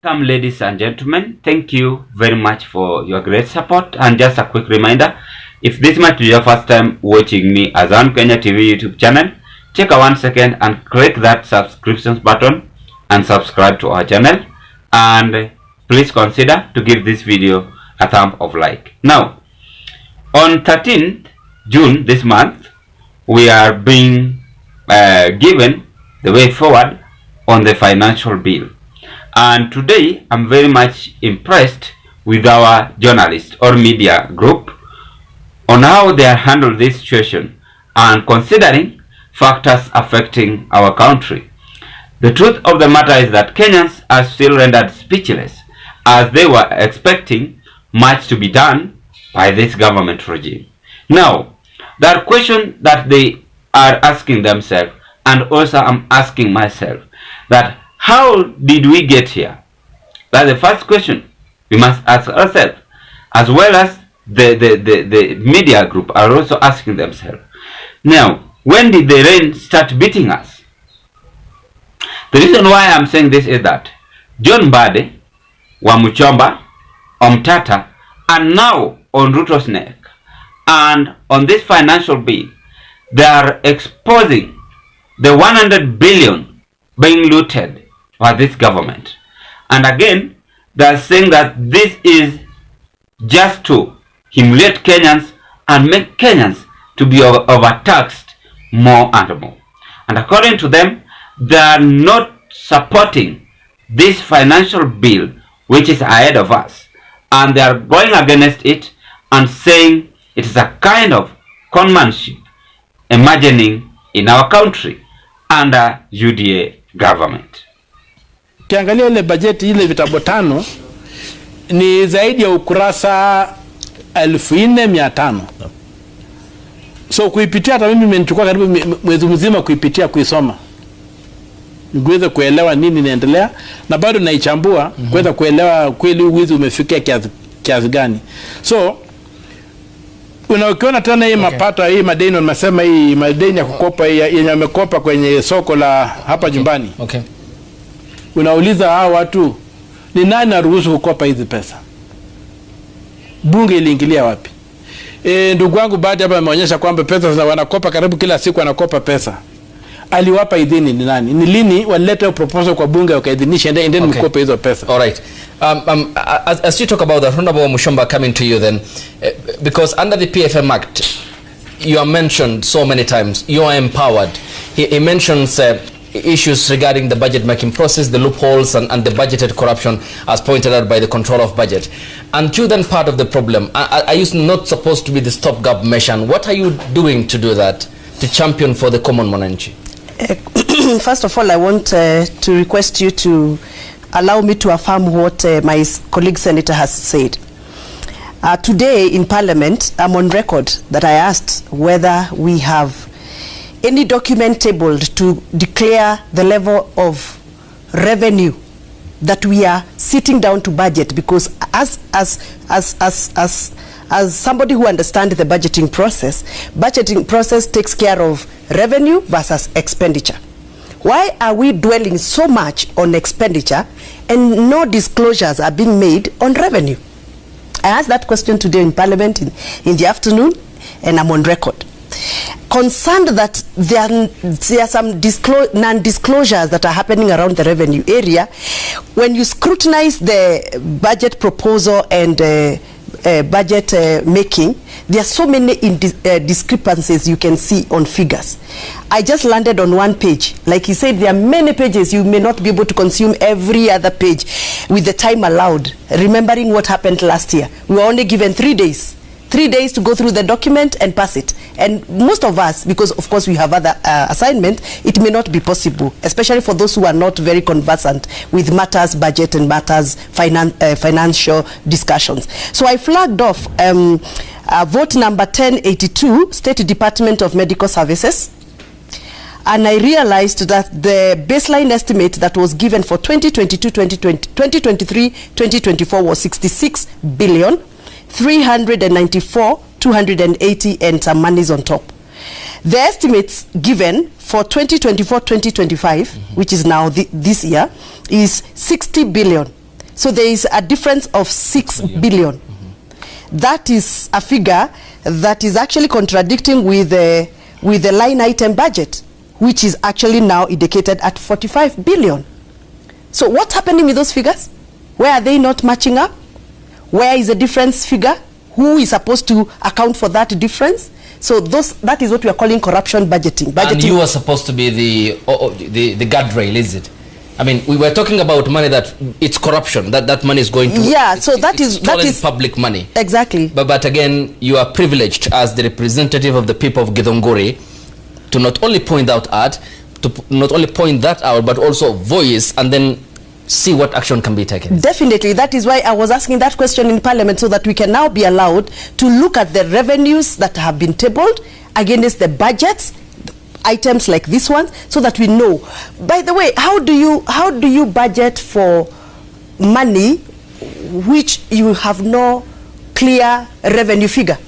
Welcome, ladies and gentlemen. Thank you very much for your great support. And just a quick reminder, if this might be your first time watching me as on Kenya TV YouTube channel, take a 1 second and click that subscription button and subscribe to our channel. And please consider to give this video a thumb of like. Now, on 13th June this month, we are being given the way forward on the financial bill. And today, I'm very much impressed with our journalist or media group on how they have handled this situation and considering factors affecting our country. The truth of the matter is that Kenyans are still rendered speechless as they were expecting much to be done by this government regime. Now, that question that they are asking themselves, and also I'm asking myself, that how did we get here? That's the first question we must ask ourselves, as well as the media group are also asking themselves. Now, when did the rain start beating us? The reason why I'm saying this is that John Mbadi, Wamuchomba, Omtatah are now on RUTO'S neck, and on this financial bill, they are exposing the 100 billion being looted by this government. And again, they are saying that this is just to humiliate Kenyans and make Kenyans to be overtaxed more and more. And according to them, they are not supporting this financial bill which is ahead of us, and they are going against it and saying it is a kind of conmanship imagining in our country under UDA government. Kiangalia ile bajeti ile vitabu 5 ni zaidi ya ukurasa 1400. So kuipitia hata mimi nimechukua karibu mwezi mzima kuipitia, kuisoma, niweze kuelewa nini inaendelea, na bado naichambua kuweza kuelewa kweli uwizi umefikia kiasi gani. So unaokiona tena hii mapato hii madeni, unasema hii madeni ya kukopa yenye amekopa kwenye soko la hapa nyumbani. Okay. Unauliza hao watu, ni nani anaruhusu kukopa hizi pesa? Bunge iliingilia wapi? Ndugu wangu baadhi hapa ameonyesha kwamba pesa za wanakopa karibu kila siku wanakopa pesa. Aliwapa idhini ni nani? Ni lini walileta proposal kwa bunge wakaidhinisha endeni mkope hizo pesa? All right. As you talk about that, Honorable Wamuchomba, coming to you then, because under the PFM Act, you are mentioned so many times, you are empowered. He mentions issues regarding the budget making process, the loopholes and the budgeted corruption as pointed out by the control of budget. And you then part of the problem. Are you not supposed to be the stopgap measure? What are you doing to do that, to champion for the common mwananchi? First of all, I want to request you to allow me to affirm what my colleague senator has said. Today in Parliament, I'm on record that I asked whether we have any document tabled to declare the level of revenue that we are sitting down to budget, because as somebody who understands the budgeting process takes care of revenue versus expenditure. Why are we dwelling so much on expenditure and no disclosures are being made on revenue? I asked that question today in Parliament in the afternoon, and I'm on record. Concerned that there are some non-disclosures that are happening around the revenue area. When you scrutinize the budget proposal and budget making, there are so many discrepancies you can see on figures. I just landed on one page. Like he said, there are many pages. You may not be able to consume every other page with the time allowed. Remembering what happened last year, we were only given 3 days. 3 days to go through the document and pass it. And most of us, because of course we have other assignment, it may not be possible, especially for those who are not very conversant with matters budget and matters financial discussions. So I flagged off vote number 1082, State Department of Medical Services. And I realized that the baseline estimate that was given for 2023-2024 was 66 billion. 394, 280 and some monies on top. The estimates given for 2024-2025, which is now this year, is 60 billion. So there is a difference of 6 billion. That is a figure that is actually contradicting with the line item budget, which is actually now indicated at 45 billion. So what's happening with those figures? Where are they not matching up? Where is the difference figure? Who is supposed to account for that difference? So that is what we are calling corruption budgeting. And you are supposed to be the guardrail, is it? I mean, we were talking about money that it's corruption, that money is going to... Yeah, so that is public money. Exactly. But again, you are privileged as the representative of the people of Githongori to not only point that out, but also voice and then see what action can be taken. Definitely. That is why I was asking that question in Parliament, so that we can now be allowed to look at the revenues that have been tabled against the budgets, items like this one, so that we know. By the way, how do you budget for money which you have no clear revenue figure?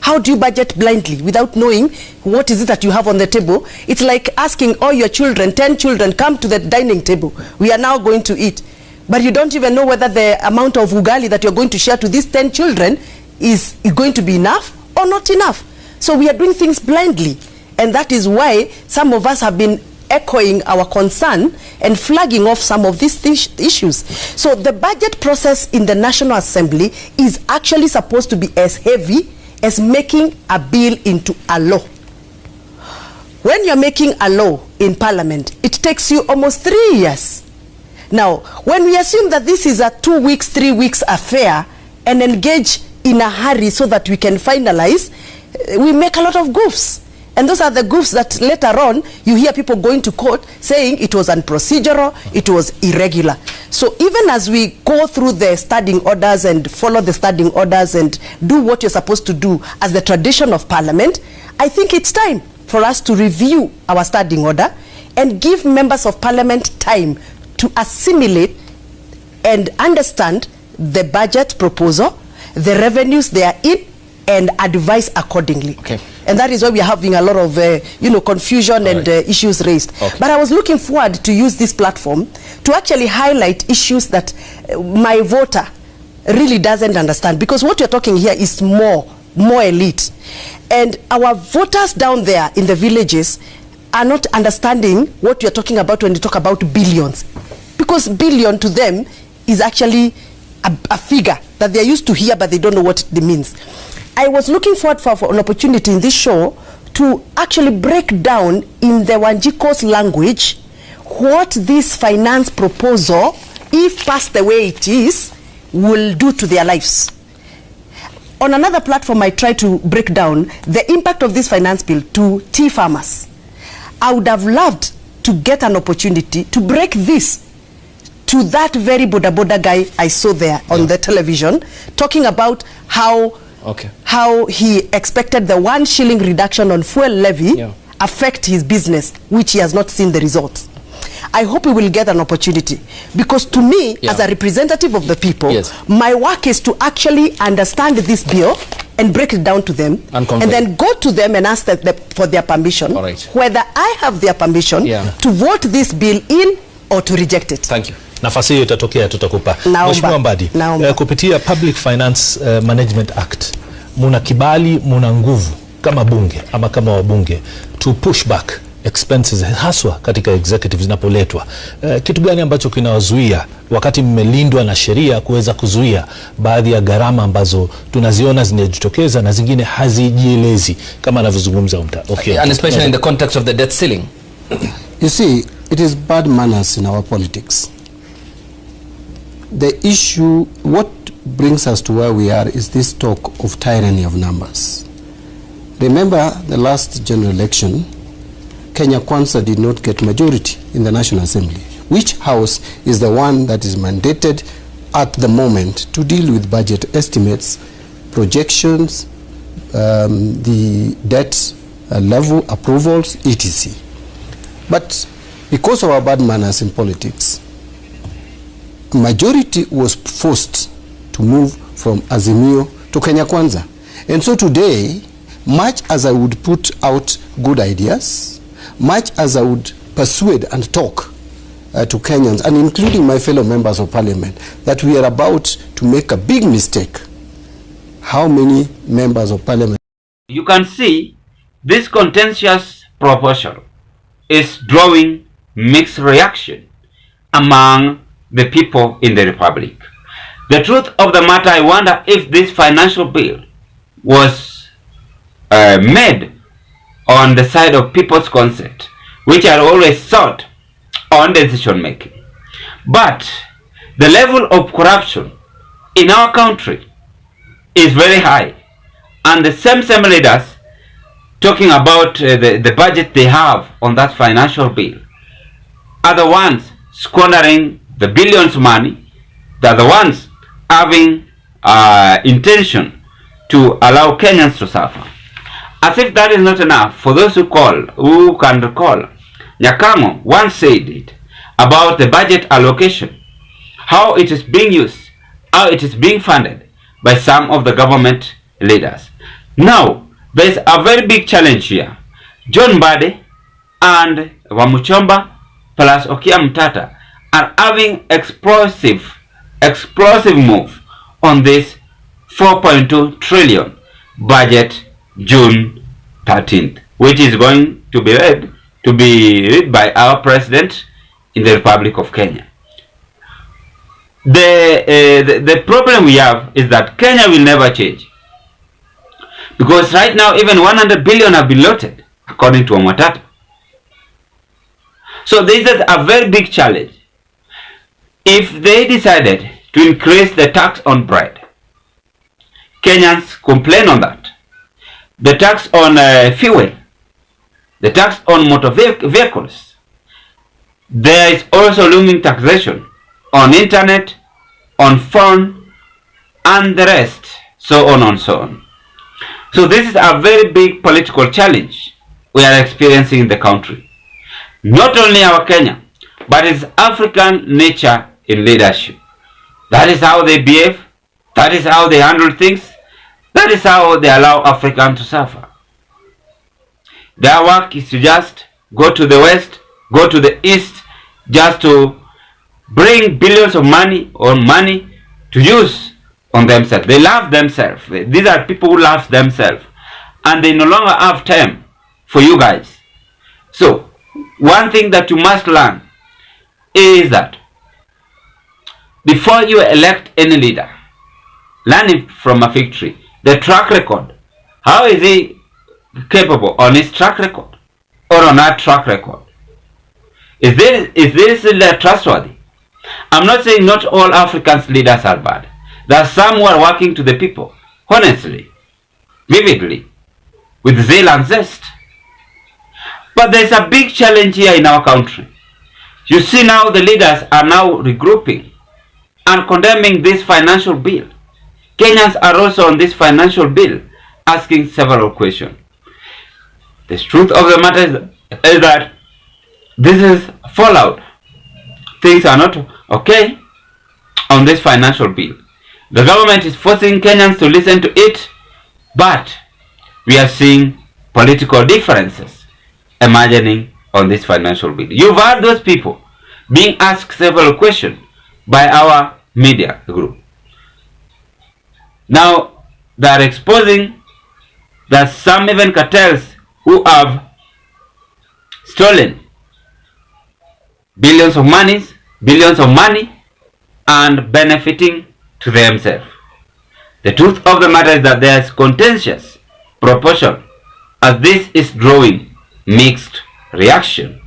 How do you budget blindly without knowing what is it that you have on the table? It's like asking all your children, 10 children, come to the dining table. We are now going to eat. But you don't even know whether the amount of ugali that you're going to share to these 10 children is going to be enough or not enough. So we are doing things blindly. And that is why some of us have been echoing our concern and flagging off some of these issues. So the budget process in the National Assembly is actually supposed to be as heavy as making a bill into a law. When you're making a law in Parliament, it takes you almost 3 years. Now, when we assume that this is a 2 weeks, 3 weeks affair and engage in a hurry so that we can finalize, we make a lot of goofs. And those are the goofs that later on you hear people going to court saying it was unprocedural, it was irregular. So even as we go through the standing orders and follow the standing orders and do what you're supposed to do as the tradition of Parliament, I think it's time for us to review our standing order and give members of Parliament time to assimilate and understand the budget proposal, the revenues they are in, and advise accordingly. Okay. And that is why we are having a lot of confusion and issues raised. Okay. But I was looking forward to use this platform to actually highlight issues that my voter really doesn't understand, because what you're talking here is more elite, and our voters down there in the villages are not understanding what you're talking about when you talk about billions, because billion to them is actually a figure that they're used to hear, but they don't know what it means. I was looking forward for an opportunity in this show to actually break down in the Wanjiko's language what this finance proposal, if passed the way it is, will do to their lives. On another platform, I tried to break down the impact of this finance bill to tea farmers. I would have loved to get an opportunity to break this to that very boda guy I saw there on the television, talking about how he expected the 1 shilling reduction on fuel levy affect his business, which he has not seen the results. I hope we will get an opportunity, because to me, as a representative of the people, my work is to actually understand this bill and break it down to them, and then go to them and ask for their permission, whether I have their permission to vote this bill in or to reject it. Thank you. Nafasi hiyo itatokea, tutakupa. Mheshimiwa Mbadi, kupitia Public Finance Management Act, muna kibali, muna nguvu kama bunge ama kama wabunge to push back expenses haswa katika executive zinapoletwa. Kitu gani ambacho kinawazuia wakati mmelindwa na sheria kuweza kuzuia baadhi ya gharama ambazo tunaziona zinajitokeza na zingine hazijielezi kama anavyozungumza Omtatah? And especially in the context of the debt ceiling. You see, it is bad manners in our politics. The issue, what brings us to where we are, is this talk of tyranny of numbers. Remember the last general election, Kenya Kwanza did not get majority in the National Assembly. Which house is the one that is mandated at the moment to deal with budget estimates, projections, the debt level approvals, etc. But because of our bad manners in politics, majority was forced to move from Azimio to Kenya Kwanza. And so today, much as I would put out good ideas, much as I would persuade and talk to Kenyans, and including my fellow members of parliament, that we are about to make a big mistake. How many members of parliament? You can see this contentious proposal is drawing mixed reaction among the people in the Republic. The truth of the matter, I wonder if this financial bill was made on the side of people's consent, which are always sought on decision making. But the level of corruption in our country is very high, and the same leaders talking about the budget they have on that financial bill are the ones squandering the billions of money. They are the ones having intention to allow Kenyans to suffer. As if that is not enough, for those who can recall, Nyakamo once said it about the budget allocation, how it is being used, how it is being funded by some of the government leaders. Now, there is a very big challenge here. John Mbadi and Wamuchomba plus Omtatah are having explosive move on this 4.2 trillion budget June 13th, which is going to be read by our president in the Republic of Kenya. The problem we have is that Kenya will never change, because right now even 100 billion have been allotted according to Omtatah. So this is a very big challenge. If they decided to increase the tax on bread, Kenyans complain on that. The tax on fuel, the tax on motor vehicles. There is also looming taxation on internet, on phone, and the rest, so on and so on. So this is a very big political challenge we are experiencing in the country. Not only our Kenya, but it's African nature in leadership. That is how they behave. That is how they handle things. That is how they allow Africans to suffer. Their work is to just go to the west, go to the east, just to bring billions of money to use on themselves. They love themselves. These are people who love themselves, and they no longer have time for you guys. So one thing that you must learn is that before you elect any leader, learn it from a victory. The track record. How is he capable on his track record or on our track record? Is this leader trustworthy? I'm not saying not all African leaders are bad. There are some who are working to the people, honestly, vividly, with zeal and zest. But there's a big challenge here in our country. You see now the leaders are now regrouping and condemning this financial bill. Kenyans are also on this financial bill asking several questions. The truth of the matter is that this is fallout. Things are not okay on this financial bill. The government is forcing Kenyans to listen to it, but we are seeing political differences emerging on this financial bill. You've heard those people being asked several questions by our media group. Now they are exposing that some even cartels who have stolen billions of money and benefiting to themselves. The truth of the matter is that there is contentious proportion as this is drawing mixed reaction.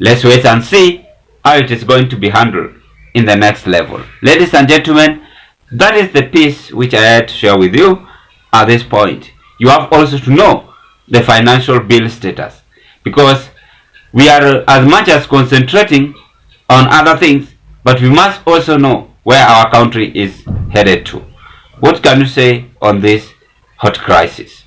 Let's wait and see how it is going to be handled in the next level. Ladies and gentlemen, that is the piece which I had to share with you at this point. You have also to know the financial bill status, because we are as much as concentrating on other things, but we must also know where our country is headed to. What can you say on this hot crisis?